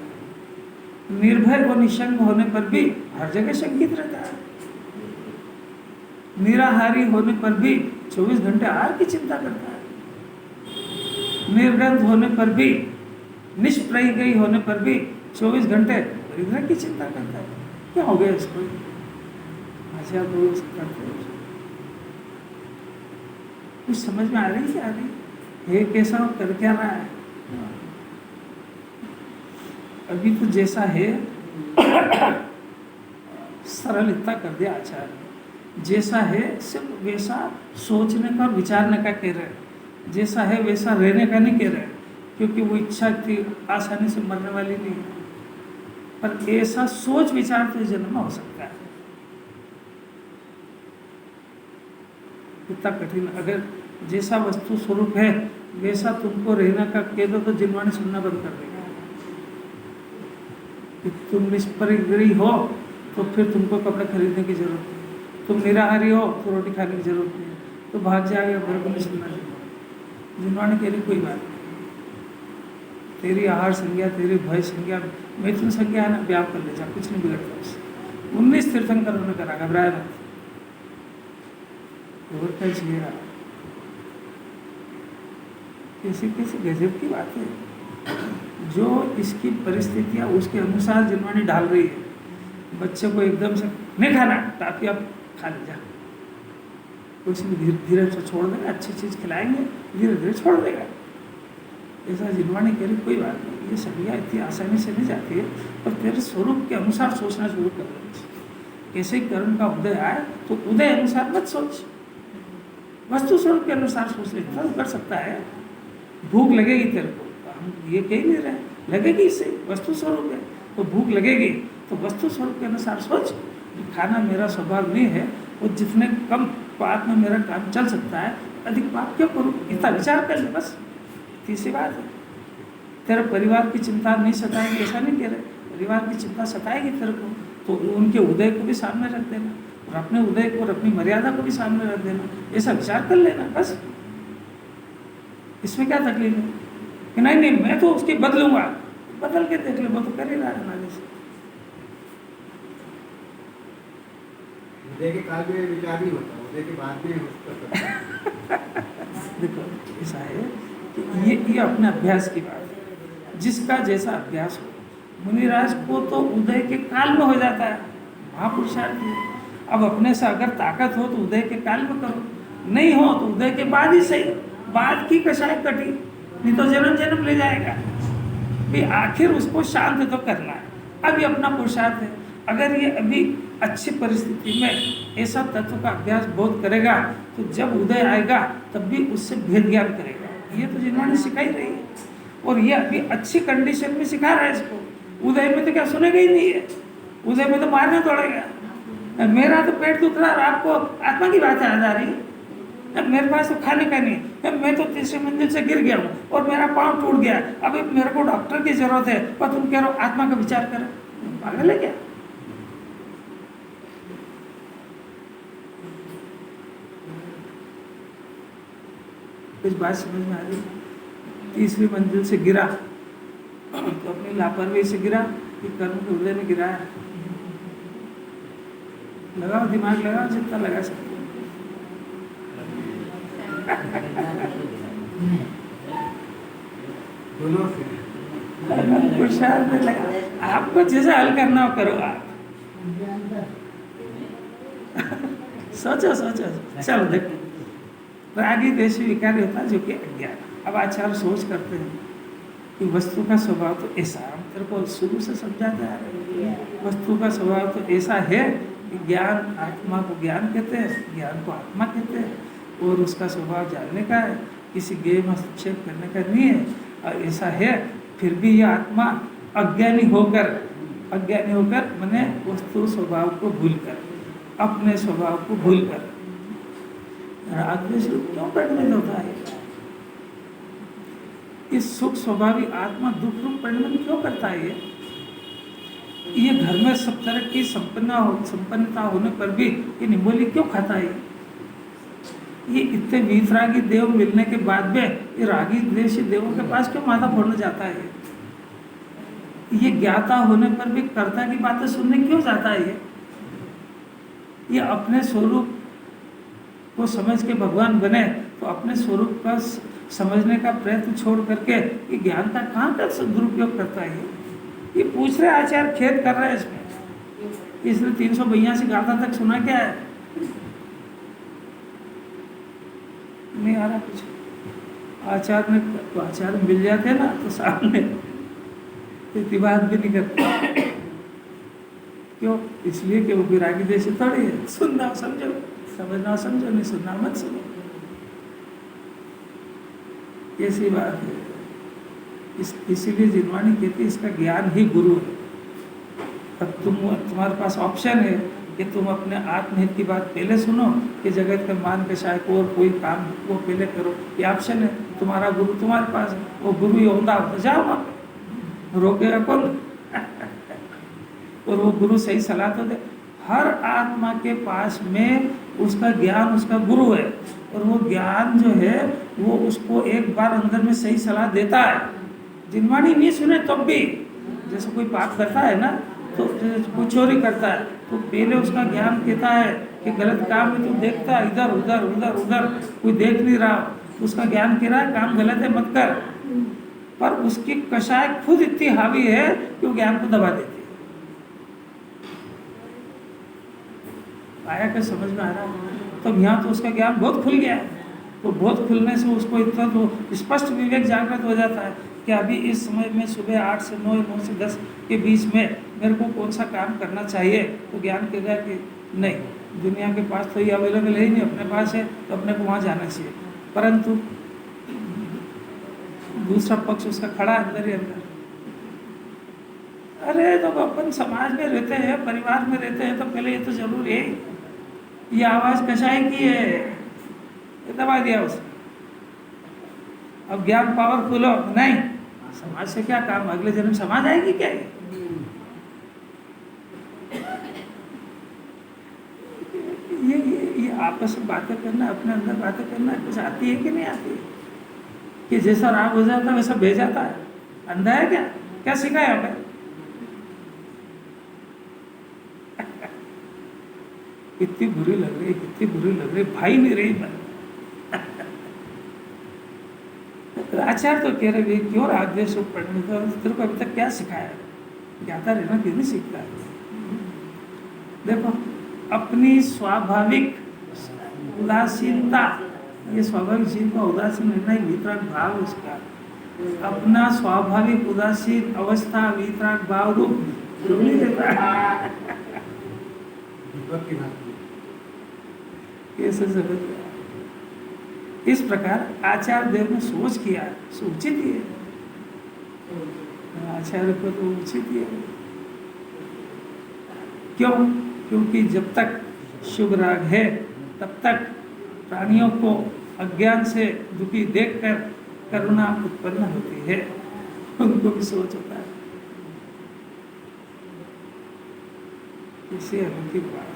निर्भय और निशंक होने पर भी हर जगह शंकित रहता है। निराहारी होने पर भी 24 घंटे आहार की चिंता करता है। निर्गंध होने पर भी, निष्प्रयी होने पर भी 24 घंटे परिग्रह की चिंता करता है। क्या हो गया इसको, अच्छा करते हैं। कुछ समझ में आ रही क्या, आ रही है कैसा कर क्या रहा है। अभी तो जैसा है सरल इतना कर दिया आचार्य, जैसा है सिर्फ वैसा सोचने का और विचारने का कह रहे हैं, जैसा है वैसा रहने का नहीं कह रहे हैं, क्योंकि वो इच्छा थी आसानी से मरने वाली नहीं है। पर ऐसा सोच विचार तो जन्म हो सकता है। इतना कठिन, अगर जैसा वस्तु स्वरूप है वैसा तुमको रहने का कह दो तो जिनवाणी सुनना बंद कर देगा। कि तुम निष्परिग्रही हो तो फिर तुमको कपड़े खरीदने की जरूरत नहीं, तुम निराहारी हो तो रोटी खाने की जरूरत नहीं, तो भाग जाएगा, मेरे को नहीं सुनना चाहिए। जिनवाणी कह रही कोई बात नहीं, तेरी आहार संज्ञा, तेरी भय संज्ञा, मैथुन संज्ञा है ना, व्याप कर ले जा, कुछ नहीं बिगड़ता उससे। 19 तीर्थंकरों ने करा, घबराया मत। और क्या चाहिए, कैसी कैसी गजब की बात है। जो इसकी परिस्थितियाँ उसके अनुसार जिनवाणी डाल रही है। बच्चे को एकदम से नहीं खाना, टाफी आप खा ले जा, कुछ नहीं, धीरे धीरे से छोड़ देगा, अच्छी चीज़ खिलाएंगे, धीरे धीरे छोड़ देगा। ऐसा जिनवाणी कह रही कोई बात नहीं, ये सदियाँ इतनी आसानी से नहीं जाती है, पर तेरे स्वरूप के अनुसार सोचना शुरू कर देना। ऐसे ही कर्म का उदय आए तो उदय अनुसार मत सोच, वस्तु स्वरूप के अनुसार सोच ले, इतना कर सकता है। भूख लगेगी तेरे को, हम ये कह नहीं रहे, लगेगी, इससे वस्तु स्वरूप है तो भूख लगेगी, तो वस्तु स्वरूप के अनुसार सोच। खाना मेरा स्वभाव नहीं है, वो जितने कम पाप में मेरा काम चल सकता है, अधिक पाप क्यों करूँ, इतना विचार कर ले बस। तीसरी बात है, तेरे परिवार की चिंता नहीं सताएगी, ऐसा नहीं कह रहे, परिवार की चिंता सताएगी तेरे को, तो उनके उदय को भी सामने रख देना और अपने उदय को और अपनी मर्यादा को भी सामने रख देना, ऐसा विचार कर लेना बस। इसमें क्या तकलीफ है कि नहीं नहीं मैं तो उसकी बदलूंगा, बदल के देख ले, वो तो कर ही रहा है हमारे से। उदय के काल में विचार नहीं होता, उदय के बाद में होता। देखो ऐसा है कि ये अपने अभ्यास की बात है, जिसका जैसा अभ्यास हो। मुनिराज को तो उदय के काल में हो जाता है, महापुरुषार्थ है। अब अपने से अगर ताकत हो तो उदय के काल में करो, नहीं हो तो उदय के बाद ही सही, बाद की कषाय कटी, नहीं तो जन्म जन्म ले जाएगा भी। आखिर उसको शांत तो करना है, अभी अपना पुरुषार्थ है। अगर ये अभी अच्छी परिस्थिति में ऐसा तत्व का अभ्यास बहुत करेगा तो जब उदय आएगा तब भी उससे भेद ज्ञान करेगा। ये तो जिन्होंने सिखाई रही है, और ये अभी अच्छी कंडीशन में सिखा रहा है इसको। उदय में तो क्या सुनेगा ही नहीं है, उदय में तो मारने दौड़ेगा। मेरा तो पेट दुख रहा है, आपको आत्मा की बात याद आ रही है, मेरे पास तो खाने का नहीं, मैं तो तीसरी मंजिल से गिर गया हूँ और मेरा पाँव टूट गया, अभी मेरे को डॉक्टर की जरूरत है, पर तुम कह रहे हो आत्मा का विचार करो, पागल है क्या। कुछ बात समझ में आ रही, तीसरी मंजिल से गिरा तो अपनी अपनी लापरवाही से गिरा कि कर्म के हृदय में गिराया? लगाओ दिमाग, लगाओ जितना लगा सकते हो। दोनों से पुरुषार्थ में लगा, आपको जैसा हल करना हो करो आप। सोचो सोचो, चलो देखो। रागी देशी विकारी होता है जो कि अज्ञान। अब आचार्य सोच करते हैं कि वस्तु का स्वभाव तो ऐसा, तेरे को शुरू से समझाता है, वस्तु का स्वभाव तो ऐसा है कि ज्ञान, आत्मा को ज्ञान कहते हैं, ज्ञान को आत्मा कहते हैं, और उसका स्वभाव जानने का है, किसी गेम हस्तक्षेप करने का नहीं है। और ऐसा है, फिर भी यह आत्मा अज्ञानी होकर मैंने वस्तु स्वभाव को भूलकर, अपने स्वभाव को भूलकर राग द्वेष क्यों परिणमित होता है? इस सुख स्वभावी आत्मा दुख रूप परिणमन क्यों करता है? ये घर में सब तरह की संपन्नता होने पर भी ये निमोली क्यों खाता है? ये इतने वीतरागी देव मिलने के बाद में ये रागी द्वेषी देवों के पास क्यों माथा फोड़ने जाता है? ये ज्ञाता होने पर भी कर्ता की बातें सुनने क्यों जाता है? ये अपने स्वरूप को समझ के भगवान बने तो अपने स्वरूप का समझने का प्रयत्न छोड़ करके ये ज्ञान का कहाँ तक दुरुपयोग करता है? ये पूछ रहे आचार्य, खेद कर रहे हैं इसमें। इसलिए 382 गाथा तक सुना क्या है? नहीं आ रहा कुछ। आचार्य मिल जाते ना तो सामने इतनी बात भी नहीं करते। क्यों? इसलिए कि वो विरागी जैसे थोड़ी है, सुनना समझो, समझना समझो, नहीं सुनना मत सुनो। कैसी बात है? इसीलिए जिनवाणी कहती है इसका ज्ञान ही गुरु है। अब तुम्हारे पास ऑप्शन है कि तुम अपने आत्महित की बात पहले सुनो कि जगत के मान के शायद और कोई काम वो पहले करो। ये ऑप्शन है, तुम्हारा गुरु तुम्हारे पास है, वो गुरु ही होता तो जाओ वहाँ पे, रोकेगा कौन? और वो गुरु सही सलाह तो दे। हर आत्मा के पास में उसका ज्ञान, उसका गुरु है, और वो ज्ञान जो है वो उसको एक बार अंदर में सही सलाह देता है। जिनवाणी नहीं सुने तब भी, जैसे कोई पाप करता है ना, तो कोई चोरी करता है तो पहले उसका ज्ञान कहता है कि गलत काम में तू देखता है, इधर उधर उधर उधर, कोई देख नहीं रहा, उसका ज्ञान कह रहा है काम गलत है मत कर, पर उसकी कषाय खुद इतनी हावी है कि वो ज्ञान को दबा देती है। आया क्या समझ में आ रहा है? तो यहाँ तो उसका ज्ञान बहुत खुल गया है, तो बहुत खुलने से उसको इतना तो स्पष्ट विवेक जागृत हो जाता है कि अभी इस समय में सुबह 8 से 9, 9 से 10 के बीच में मेरे को कौन सा काम करना चाहिए। तो ज्ञान कहेगा कि नहीं, दुनिया के पास तो ये अवेलेबल है ही नहीं, अपने पास है तो अपने को वहाँ जाना चाहिए। परंतु दूसरा पक्ष उसका खड़ा अंदर ही अंदर, अरे तो अपन समाज में रहते हैं, परिवार में रहते हैं, तो पहले ये तो जरूर है, ये आवाज़ कषाय की है, ये दबा दिया उसने। अब ज्ञान पावरफुल हो, नहीं समाज से क्या काम, अगले जन्म समाज आएगी क्या? ये आपस में बातें करना, अपने अंदर बातें करना कुछ आती है कि नहीं आती है? कि जैसा राग हो जाता है वैसा बह जाता है, अंधा है क्या? क्या सिखाया हमें? कितनी बुरी लग रही, कितनी बुरी लग रही, भाई नहीं रही मन। आचार्य तो कह रहे क्यों राग द्वेष पढ़ने, तेरे को अभी तक क्या सिखाया? ज्ञाता रहना क्यों नहीं सीखता? देखो अपनी स्वाभाविक उदासीनता, ये स्वाभाविक जीव का उदासीन रहना ही वितराग भाव, उसका अपना स्वाभाविक उदासीन अवस्था वितराग भाव रूप नहीं देता है। कैसे समझ? इस प्रकार आचार्य देव ने सोच किया, उचित ही है, आचार्य को तो उचित ही है। क्यों? क्योंकि जब तक शुभ राग है तब तक प्राणियों को अज्ञान से दुखी देखकर करुणा उत्पन्न होती है, उनको भी सोच होता है। इसे अनोखी बात है,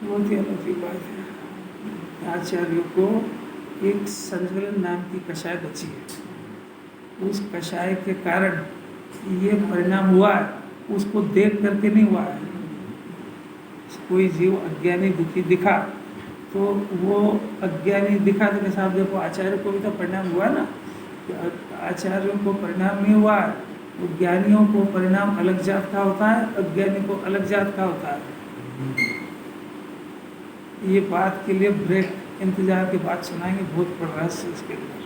बहुत ही अनोखी बात है। आचार्यों को एक संकलन नाम की कषाय बची है, उस कषाय के कारण ये परिणाम हुआ है, उसको देख करके नहीं हुआ है। कोई जीव अज्ञानी दुखी दिखा तो वो अज्ञानी दिखा तो कैसे आप देखो, आचार्य को भी तो परिणाम हुआ ना, कि आचार्यों को परिणाम नहीं हुआ है, तो ज्ञानियों को परिणाम अलग जात का होता है, अज्ञानी को अलग जात का होता है। ये बात के लिए ब्रेक इंतजार की बात सुनाएंगे, बहुत बड़ा रहस्य इसके अंदर।